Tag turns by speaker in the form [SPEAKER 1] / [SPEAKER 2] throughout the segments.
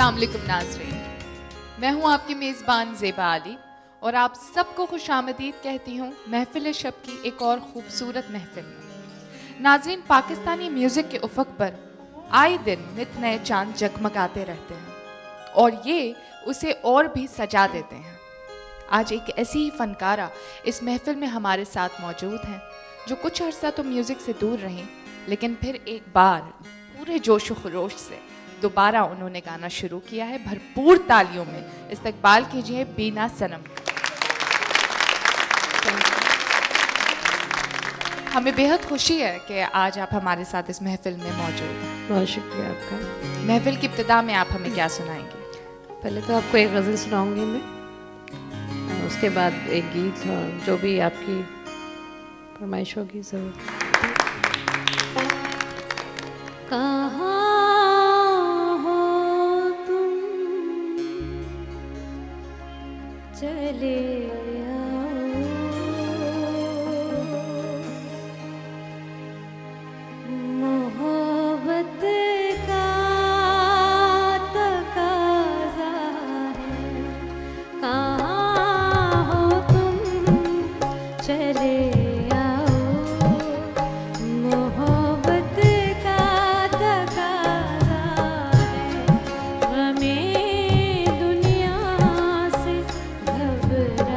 [SPEAKER 1] अस्सलाम वालेकुम नाज़रीन, मैं हूं आपकी मेज़बान ज़ेबा अली और आप सबको खुशामदीद कहती हूं महफिल शब की एक और ख़ूबसूरत महफिल में। नाज़रीन, पाकिस्तानी म्यूज़िक के उफ़क़ पर आए दिन नित नए चांद जगमगाते रहते हैं और ये उसे और भी सजा देते हैं। आज एक ऐसी ही फ़नकारा इस महफिल में हमारे साथ मौजूद हैं जो कुछ अर्सा तो म्यूज़िक से दूर रहीं, लेकिन फिर एक बार पूरे जोश व खरोश से दोबारा उन्होंने गाना शुरू किया है। भरपूर तालियों में इस्तकबाल कीजिए बीना सनम। हमें बेहद खुशी है कि आज आप हमारे साथ इस महफिल में मौजूद हैं।
[SPEAKER 2] बहुत शुक्रिया आपका।
[SPEAKER 1] महफिल की इब्तिदा में आप हमें क्या सुनाएंगे?
[SPEAKER 2] पहले तो आपको एक गज़ल सुनाऊंगी मैं, उसके बाद एक गीत और जो भी आपकी फरमाइश होगी ज़रूर। कहाँ हो तुम, चले आओ, मोहब्बत का तकाज़ा है। कहाँ हो तुम, चले
[SPEAKER 3] घबरा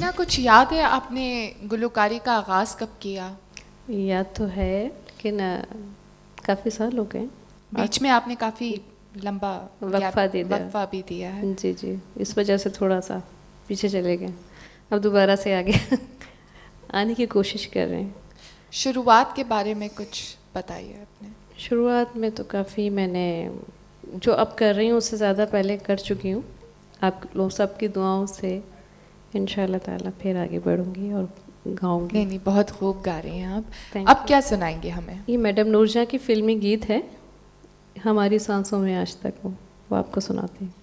[SPEAKER 1] रीना, कुछ याद है आपने गुलकारी का आगाज़ कब किया?
[SPEAKER 2] याद तो है, लेकिन काफ़ी साल हो गए।
[SPEAKER 1] बीच में आपने काफ़ी लंबा
[SPEAKER 2] वक्फा
[SPEAKER 1] भी दिया है।
[SPEAKER 2] जी जी, इस वजह से थोड़ा सा पीछे चले गए। अब दोबारा से आगे आने की कोशिश कर रहे हैं।
[SPEAKER 1] शुरुआत के बारे में कुछ बताइए अपने।
[SPEAKER 2] शुरुआत में तो काफ़ी मैंने जो अब कर रही हूँ उससे ज़्यादा पहले कर चुकी हूँ। आप लोग सबकी दुआओं से इंशाल्लाह ताला फिर आगे बढ़ूँगी और गाऊँगी।
[SPEAKER 1] नहीं, बहुत खूब गा रही हैं आप। अब क्या सुनाएंगे हमें?
[SPEAKER 2] ये मैडम नूरजहाँ की फिल्मी गीत है, हमारी सांसों में आज तक वो आपको सुनाते हैं।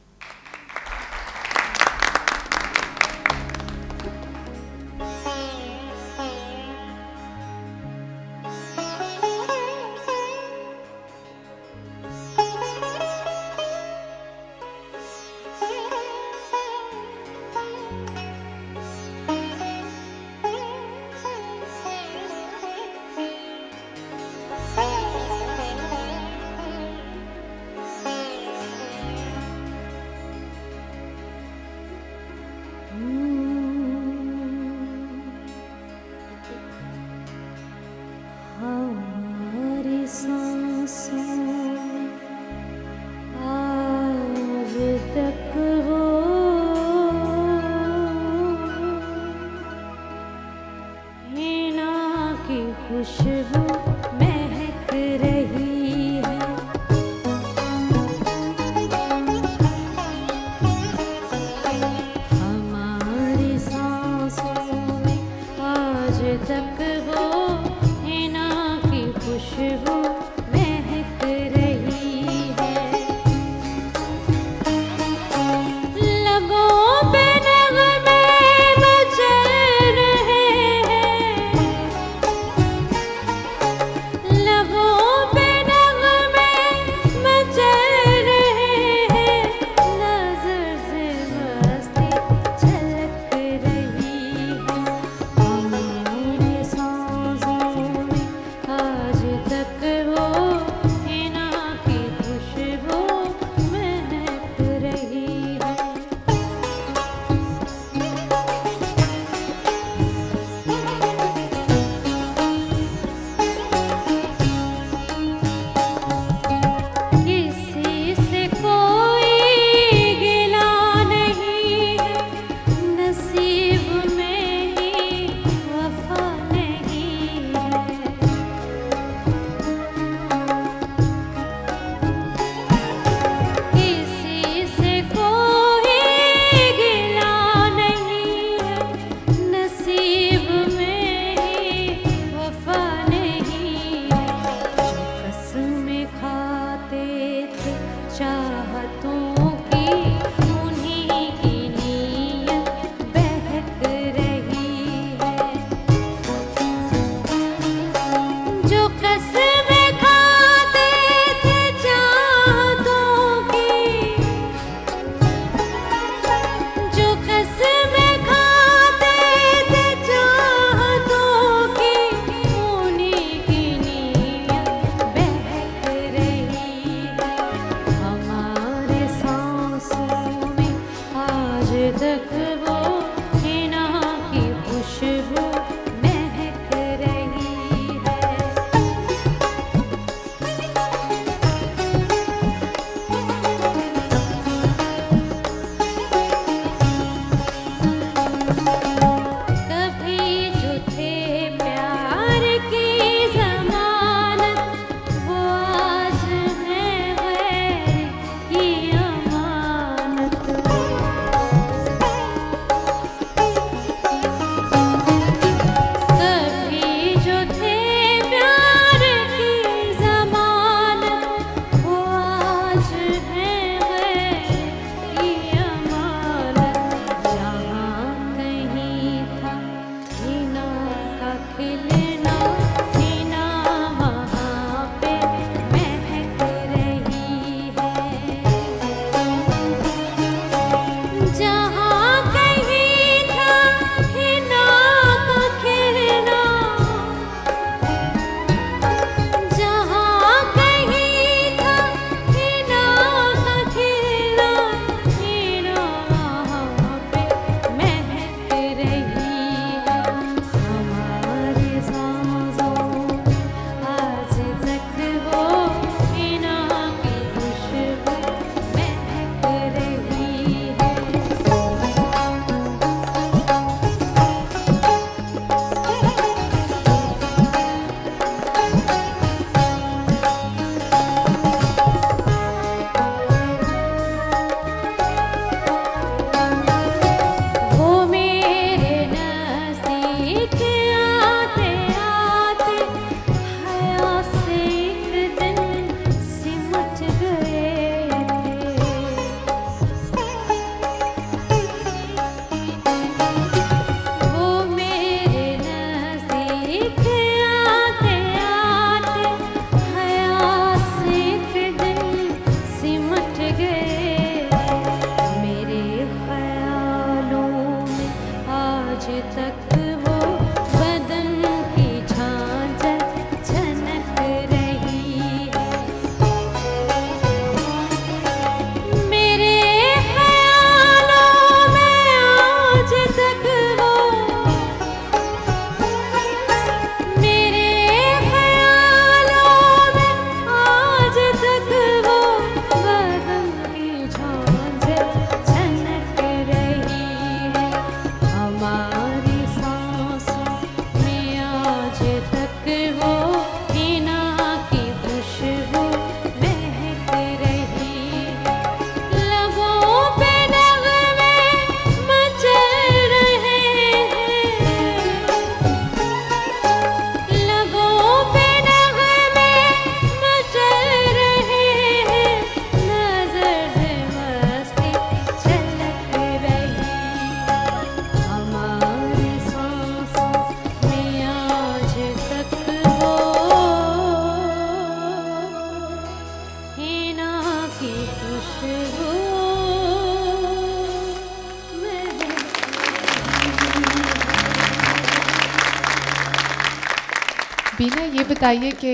[SPEAKER 1] बीना, ये बताइए कि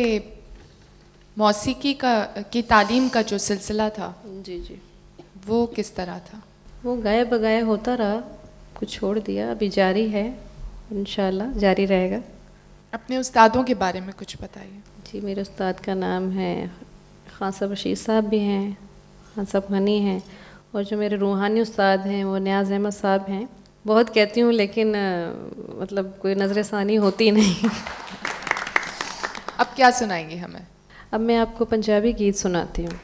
[SPEAKER 1] मौसीकी की तालीम का जो सिलसिला था
[SPEAKER 2] जी जी,
[SPEAKER 1] वो किस तरह था?
[SPEAKER 2] वो गाए बगाए होता रहा, कुछ छोड़ दिया, अभी जारी है, इंशाल्लाह जारी रहेगा।
[SPEAKER 1] अपने उस्तादों के बारे में कुछ बताइए।
[SPEAKER 2] जी, मेरे उस्ताद का नाम है खान साहब रशीद साहब भी हैं, खान साहब गनी हैं, और जो मेरे रूहानी उस्ताद हैं वो नियाज़ अहमद साहब हैं। बहुत कहती हूँ लेकिन मतलब कोई नज़र-ए-सानी होती नहीं।
[SPEAKER 1] अब क्या सुनाएंगी हमें?
[SPEAKER 2] अब मैं आपको पंजाबी गीत सुनाती हूँ।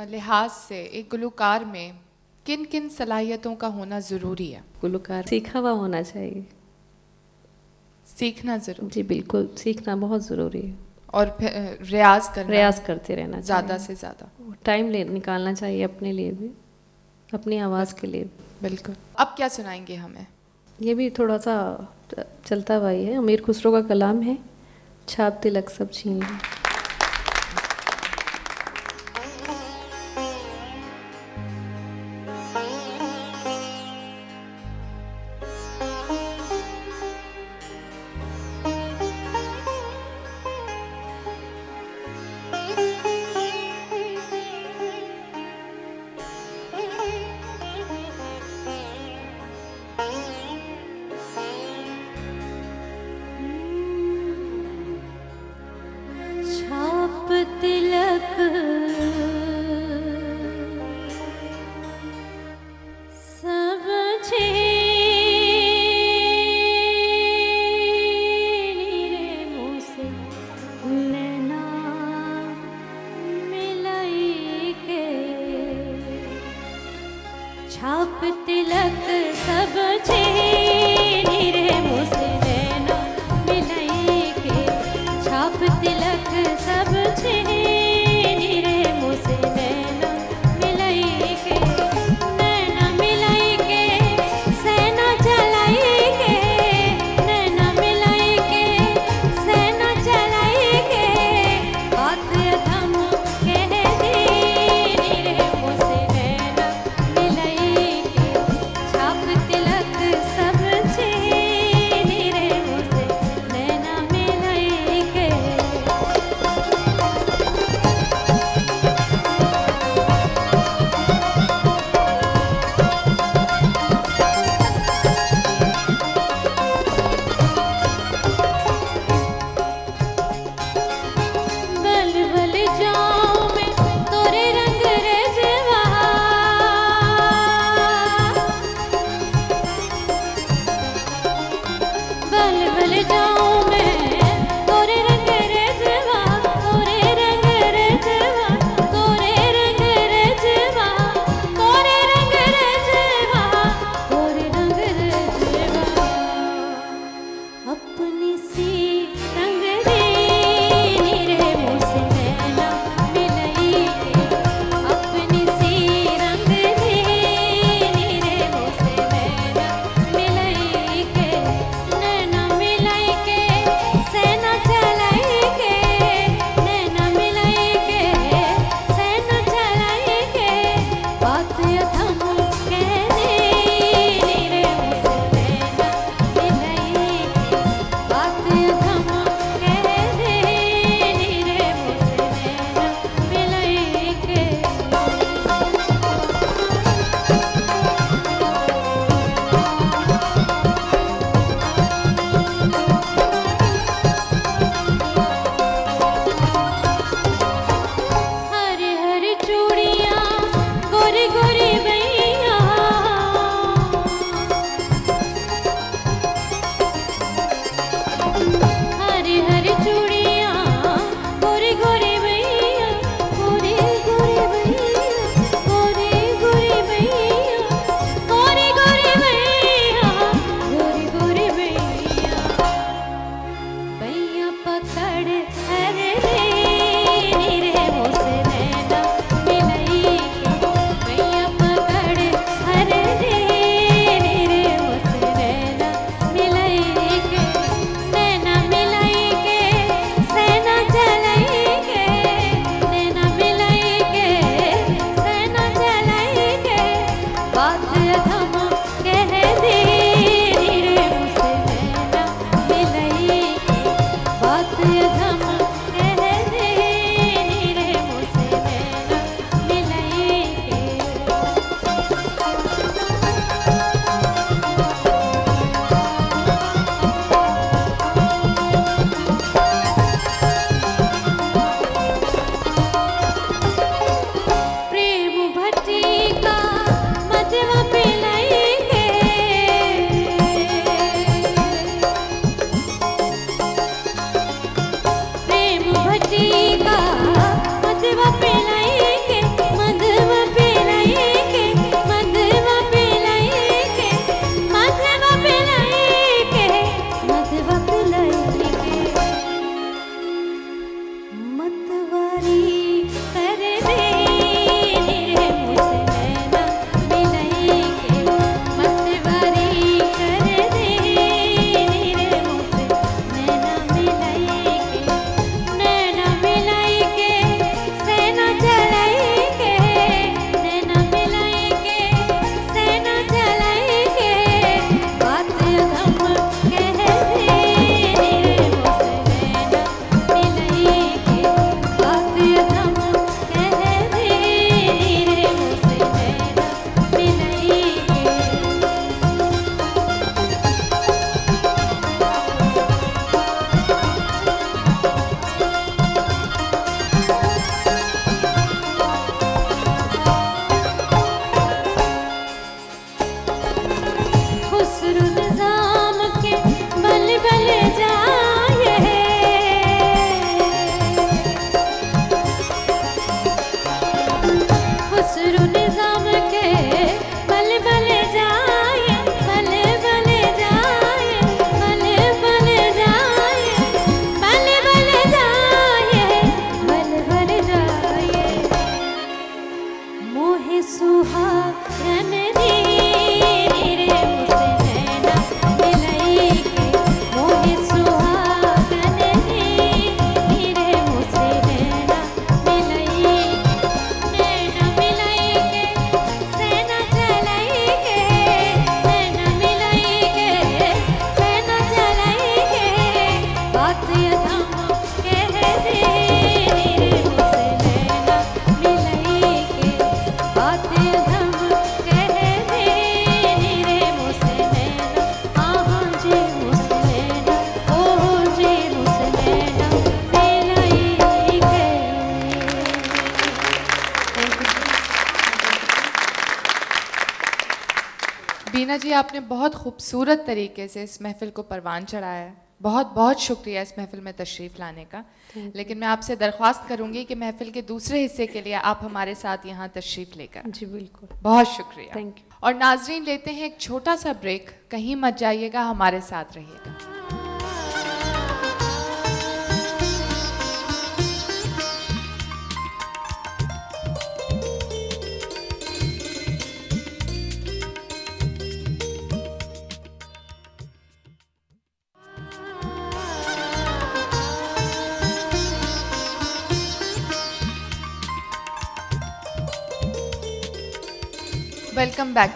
[SPEAKER 1] लिहाज से एक गुलकार में किन किन सलाहियतों का होना ज़रूरी है?
[SPEAKER 2] गुलकार सीखा हुआ होना चाहिए।
[SPEAKER 1] सीखना ज़रूरी।
[SPEAKER 2] जी बिल्कुल, सीखना बहुत ज़रूरी है।
[SPEAKER 1] और फिर रियाज
[SPEAKER 2] करते रहना
[SPEAKER 1] ज़्यादा से ज़्यादा।
[SPEAKER 2] टाइम निकालना चाहिए अपने लिए भी, अपनी आवाज़ के लिए।
[SPEAKER 1] बिल्कुल। अब क्या सुनाएंगे हमें?
[SPEAKER 2] ये भी थोड़ा सा चलता हुआ ही है, अमीर खुसरो का कलाम है, छाप तिलक सब छीन ली।
[SPEAKER 1] मीना जी, आपने बहुत खूबसूरत तरीके से इस महफिल को परवान चढ़ाया है। बहुत बहुत शुक्रिया इस महफिल में तशरीफ़ लाने का। लेकिन मैं आपसे दरख्वास्त करूंगी कि महफिल के दूसरे हिस्से के लिए आप हमारे साथ यहाँ तशरीफ़ लेकर।
[SPEAKER 2] जी बिल्कुल,
[SPEAKER 1] बहुत शुक्रिया।
[SPEAKER 2] Thank you.
[SPEAKER 1] और नाजरीन, लेते हैं एक छोटा सा ब्रेक। कहीं मत जाइएगा, हमारे साथ रहिएगा। वेलकम बैक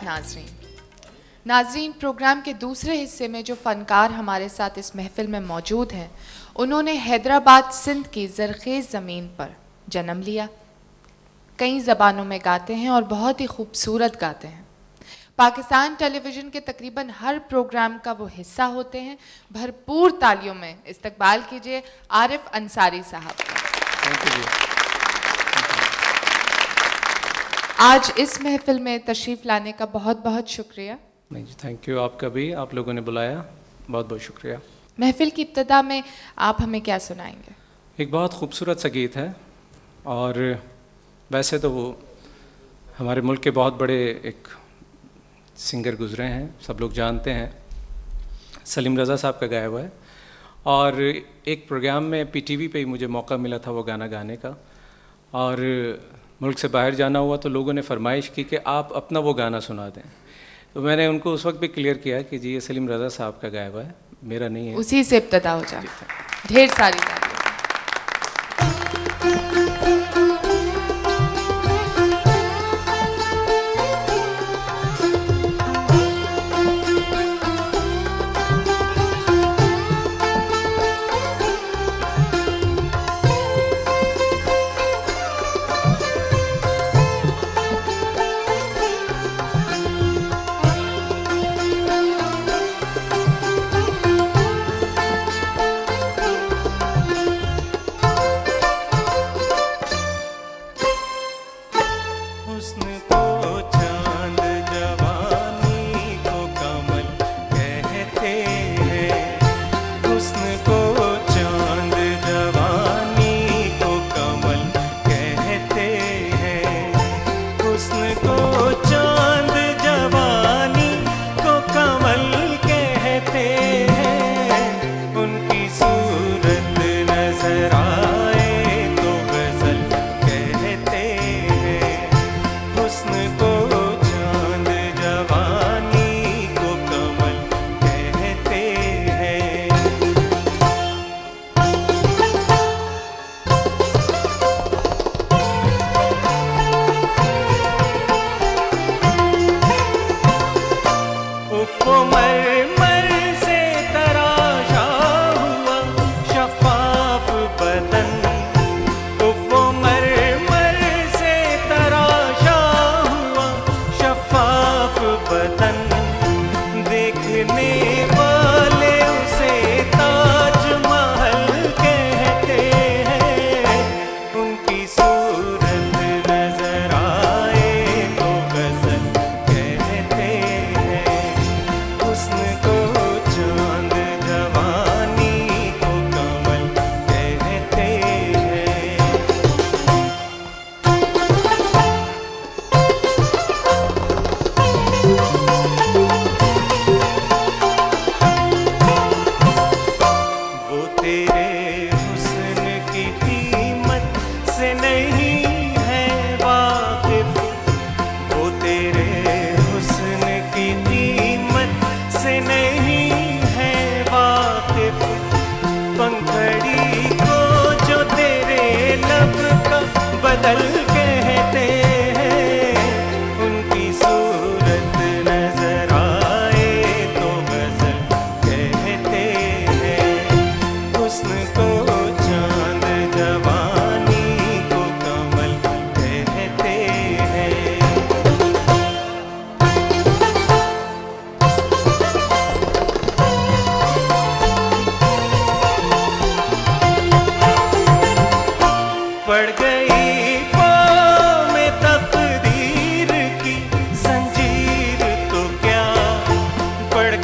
[SPEAKER 1] नाजरीन, प्रोग्राम के दूसरे हिस्से में जो फ़नकार हमारे साथ इस महफिल में मौजूद हैं, उन्होंने हैदराबाद सिंध की ज़रख़ेज़ ज़मीन पर जन्म लिया। कई ज़बानों में गाते हैं और बहुत ही खूबसूरत गाते हैं। पाकिस्तान टेलीविज़न के तकरीबन हर प्रोग्राम का वो हिस्सा होते हैं। भरपूर तालियों में इस्तकबाल कीजिए आरिफ अंसारी साहब का। आज इस महफिल में तशरीफ़ लाने का बहुत बहुत शुक्रिया।
[SPEAKER 3] नहीं जी, थैंक यू। आपका भी, आप लोगों ने बुलाया, बहुत बहुत शुक्रिया।
[SPEAKER 1] महफिल की इब्तिदा में आप हमें क्या सुनाएंगे?
[SPEAKER 3] एक बहुत खूबसूरत सा गीत है, और वैसे तो वो हमारे मुल्क के बहुत बड़े एक सिंगर गुज़रे हैं, सब लोग जानते हैं, सलीम रज़ा साहब का गाया हुआ है। और एक प्रोग्राम में पीटीवी पे ही मुझे मौका मिला था वो गाना गाने का, और मुल्क से बाहर जाना हुआ तो लोगों ने फरमाइश की कि आप अपना वो गाना सुना दें। तो मैंने उनको उस वक्त भी क्लियर किया कि जी ये सलीम रज़ा साहब का गाया हुआ है, मेरा नहीं है।
[SPEAKER 1] उसी से इब्तिदा हो जाए। ढेर सारी बात।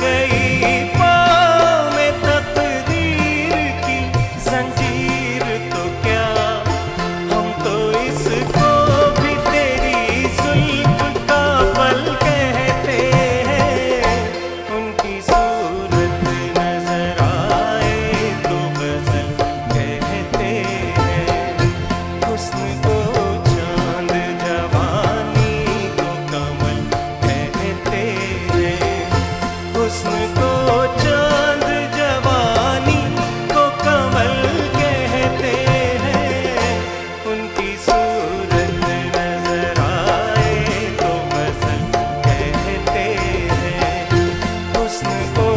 [SPEAKER 4] गई पाँव में तकदीर की जंजीर तो क्या, हम तो इसको भी तेरी जुल्फ का पल कहते हैं। उनकी सूरत नजर आए तो गजल कहते हैं। हुस्न को चांद जवानी को कमल कहते हैं। हुस्न को चांद जवानी को कमल कहते हैं। उनकी सूरत नजर आए तो गजल कहते हैं। हुस्न को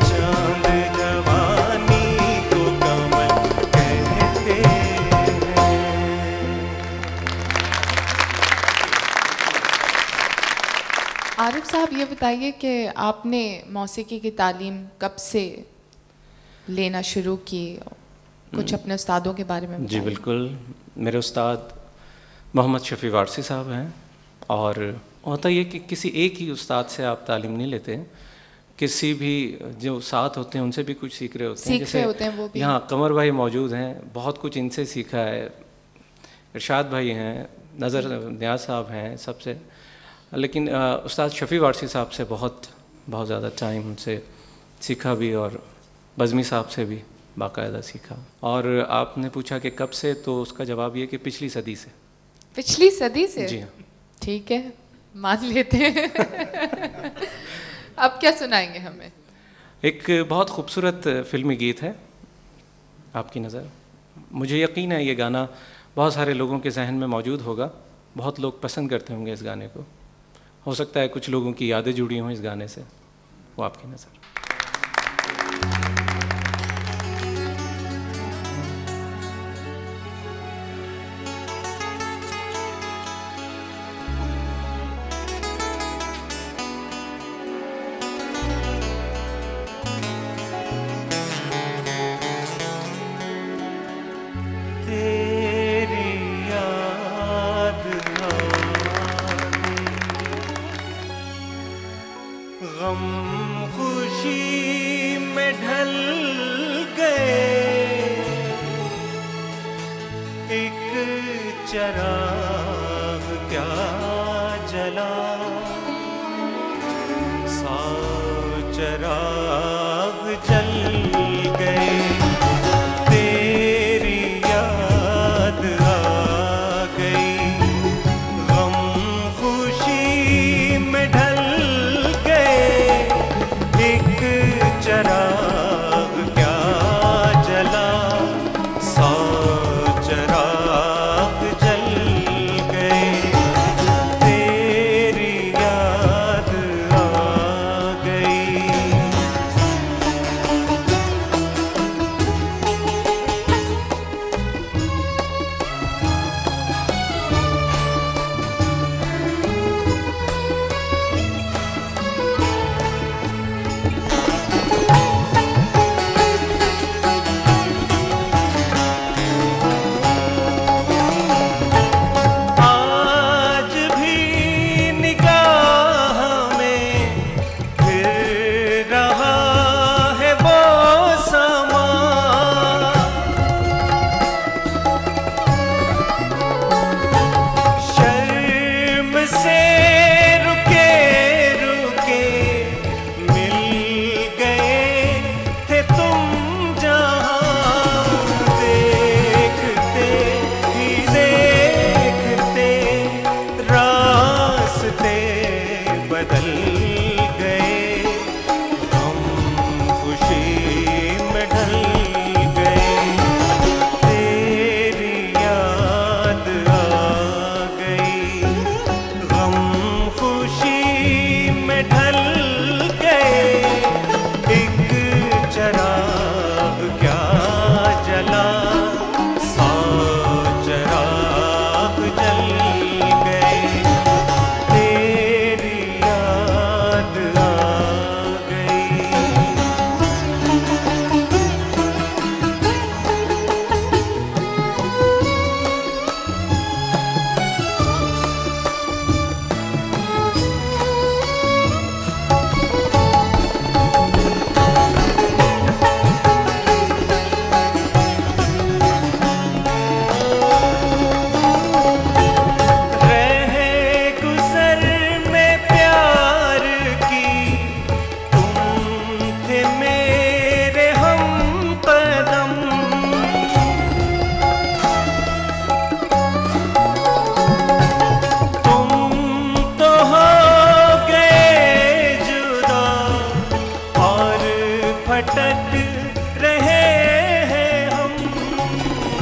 [SPEAKER 4] चांद जवानी को कमल कहते हैं।
[SPEAKER 1] आरिफ साहब, ये बताइए कि आपने मौसीकी की तालीम कब से लेना शुरू की? कुछ अपने उस्तादों के बारे में
[SPEAKER 3] जी
[SPEAKER 1] बताइए।
[SPEAKER 3] बिल्कुल, मेरे उस्ताद मोहम्मद शफ़ी वारसी साहब हैं। और होता ये कि किसी एक ही उस्ताद से आप तालीम नहीं लेते, किसी भी जो साथ होते हैं उनसे भी कुछ सीख रहे होते हैं।
[SPEAKER 1] सीख रहे होते हैं वो भी।
[SPEAKER 3] यहाँ कमर भाई मौजूद हैं, बहुत कुछ इनसे सीखा है। इरशाद भाई हैं, नज़र न्याज साहब हैं सबसे, लेकिन उस्ताद शफ़ी वारसी साहब से बहुत ज़्यादा टाइम उनसे सीखा भी, और बज़मी साहब से भी बाकायदा सीखा। और आपने पूछा कि कब से, तो उसका जवाब ये कि पिछली सदी से।
[SPEAKER 1] पिछली सदी से?
[SPEAKER 3] जी हाँ।
[SPEAKER 1] ठीक है, मान लेते हैं। अब क्या सुनाएंगे हमें?
[SPEAKER 3] एक बहुत खूबसूरत फिल्मी गीत है, आपकी नज़र। मुझे यकीन है ये गाना बहुत सारे लोगों के जहन में मौजूद होगा, बहुत लोग पसंद करते होंगे इस गाने को। हो सकता है कुछ लोगों की यादें जुड़ी हों इस गाने से, वो आपकी नज़र।
[SPEAKER 4] तेरी याद गम खुशी में ढल गए, एक चराग क्या जला, सा चराग जल गए। तेरी याद आ गई, गम खुशी में ढल गए, एक चराग क्या जला, सौ चराग जल गए। तेरी याद आ गई। भटक रहे हैं हम,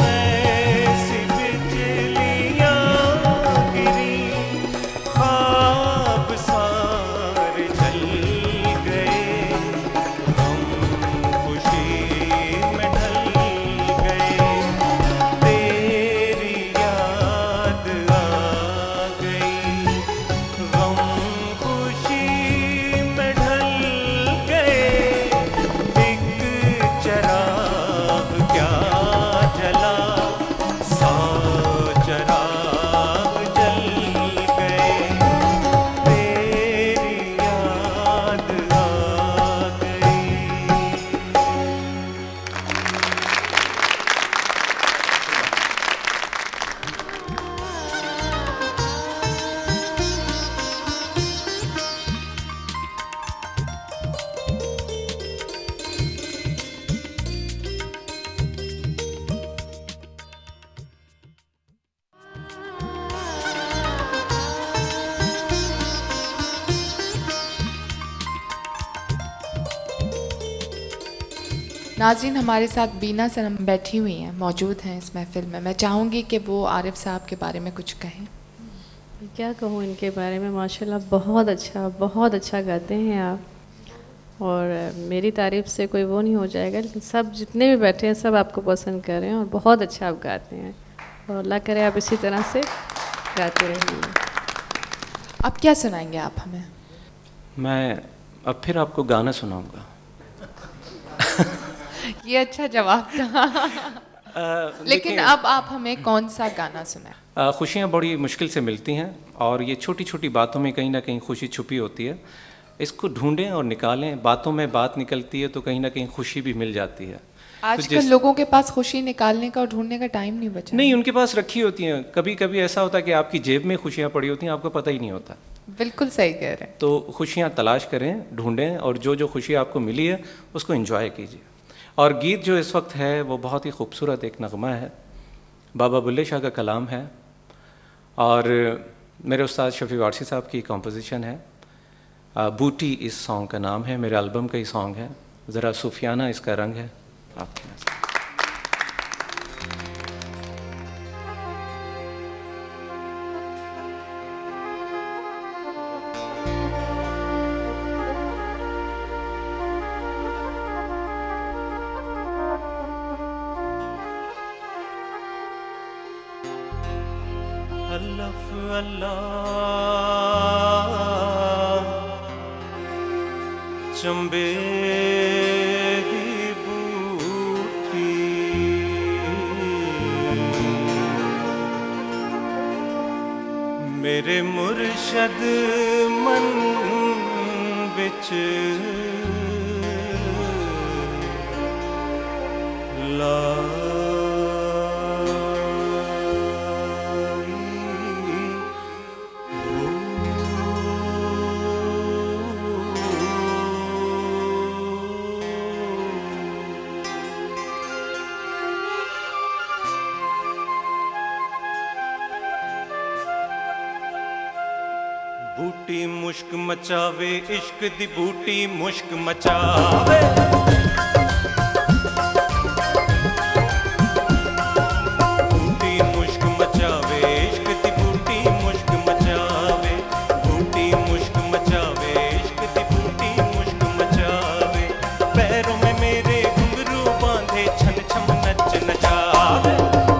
[SPEAKER 4] ऐसी बिजलियां गिरी ख्वाब सारे जल गए, हम खुशी में ढल गए, तेरी याद आ गई, गम खुशी में ढल गए, एक चराग क्या जला, 100 चराग जल गए, तेरी याद आ गई।
[SPEAKER 1] नाज़रीन, हमारे साथ बीना सनम बैठी हुई हैं, मौजूद हैं इस महफिल में। मैं चाहूँगी कि वो आरिफ साहब के बारे में कुछ कहें।
[SPEAKER 2] क्या कहूँ इनके बारे में, माशाल्लाह बहुत अच्छा गाते हैं आप, और मेरी तारीफ़ से कोई वो नहीं हो जाएगा, लेकिन सब जितने भी बैठे हैं सब आपको पसंद कर रहे हैं और बहुत अच्छा आप गाते हैं, और अल्लाह करे आप इसी तरह से गाते रहिए।
[SPEAKER 1] अब क्या सुनाएंगे आप हमें?
[SPEAKER 3] मैं अब फिर आपको गाना सुनाऊंगा।
[SPEAKER 1] ये अच्छा जवाब था। लेकिन अब आप हमें कौन सा गाना सुनाएं?
[SPEAKER 3] खुशियाँ बड़ी मुश्किल से मिलती हैं, और ये छोटी छोटी बातों में कहीं ना कहीं खुशी छुपी होती है। इसको ढूंढें और निकालें। बातों में बात निकलती है तो कहीं ना कहीं खुशी भी मिल जाती है।
[SPEAKER 1] आजकल लोगों के पास खुशी निकालने का और ढूंढने का टाइम नहीं बचा।
[SPEAKER 3] नहीं, उनके पास रखी होती हैं। कभी कभी ऐसा होता है कि आपकी जेब में खुशियाँ पड़ी होती हैं, आपको पता ही नहीं होता।
[SPEAKER 1] बिल्कुल सही कह रहे हैं।
[SPEAKER 3] तो खुशियाँ तलाश करें, ढूंढें, और जो जो खुशी आपको मिली है उसको एंजॉय कीजिए। और गीत जो इस वक्त है वो बहुत ही खूबसूरत एक नगमा है, बाबा बुल्ले शाह का कलाम है, और मेरे उस्ताद शफी वारसी साहब की कंपोजिशन है। बूटी इस सॉन्ग का नाम है, मेरे एल्बम का ही सॉन्ग है। ज़रा सूफियाना इसका रंग है आपके नज़र।
[SPEAKER 4] अल्लाह अल्लाह चंबे दी बूटी मेरे मुर्शद मन विच ला बूटी मुश्क मचावे, इश्क दी बूटी मुश्क मचावे, बूटी मुश्क मचावे, इश्क दी बूटी मुश्क मचावे, बूटी मुश्क मचावे, इश्क दी बूटी मुश्क मचावे, पैरों में मेरे घुंघरू बांधे छन छम नच नचावे,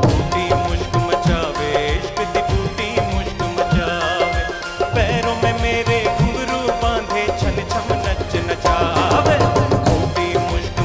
[SPEAKER 4] बूटी मुश्क मचावे, इश्क दी बूटी मुश्क मचावे, पैरों में मेरे घुंघरू बांधे छन छम नच नचावे, बूटी मुश्क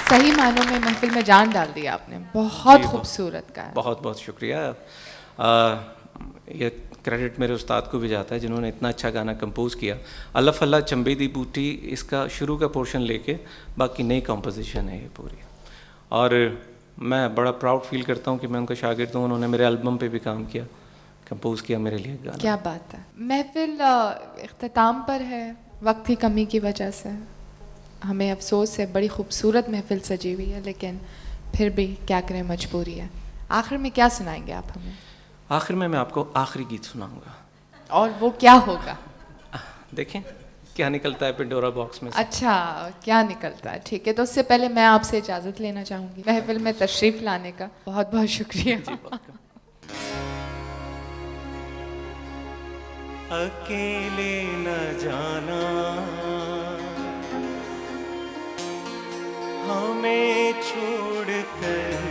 [SPEAKER 1] सही मानों में महफिल में जान डाल दी आपने, बहुत खूबसूरत गाया।
[SPEAKER 3] बहुत बहुत शुक्रिया। ये क्रेडिट मेरे उस्ताद को भी जाता है जिन्होंने इतना अच्छा गाना कंपोज किया। अल्लाह फल्ला चंबे दी बूटी, इसका शुरू का पोर्शन लेके बाकी नई कंपोजिशन है ये पूरी। और मैं बड़ा प्राउड फील करता हूँ कि मैं उनका शागिर्द हूँ। उन्होंने मेरे एल्बम पे भी काम किया, कंपोज किया मेरे लिए गाना।
[SPEAKER 1] क्या बात है। महफिल इख्तिताम पर है, वक्त की कमी की वजह से हमें अफसोस है। बड़ी खूबसूरत महफिल सजी हुई है, लेकिन फिर भी क्या करें, मजबूरी है। आखिर में क्या सुनाएंगे आप हमें?
[SPEAKER 3] आखिर में मैं आपको आखिरी गीत सुनाऊंगा।
[SPEAKER 1] और वो क्या होगा?
[SPEAKER 3] देखें क्या निकलता है पिंडोरा बॉक्स में से।
[SPEAKER 1] अच्छा, क्या निकलता है, ठीक है। तो उससे पहले मैं आपसे इजाज़त लेना चाहूँगी महफिल में तशरीफ़ लाने का। बहुत बहुत शुक्रिया।
[SPEAKER 4] अकेले न जाना, हमें छोड़ कर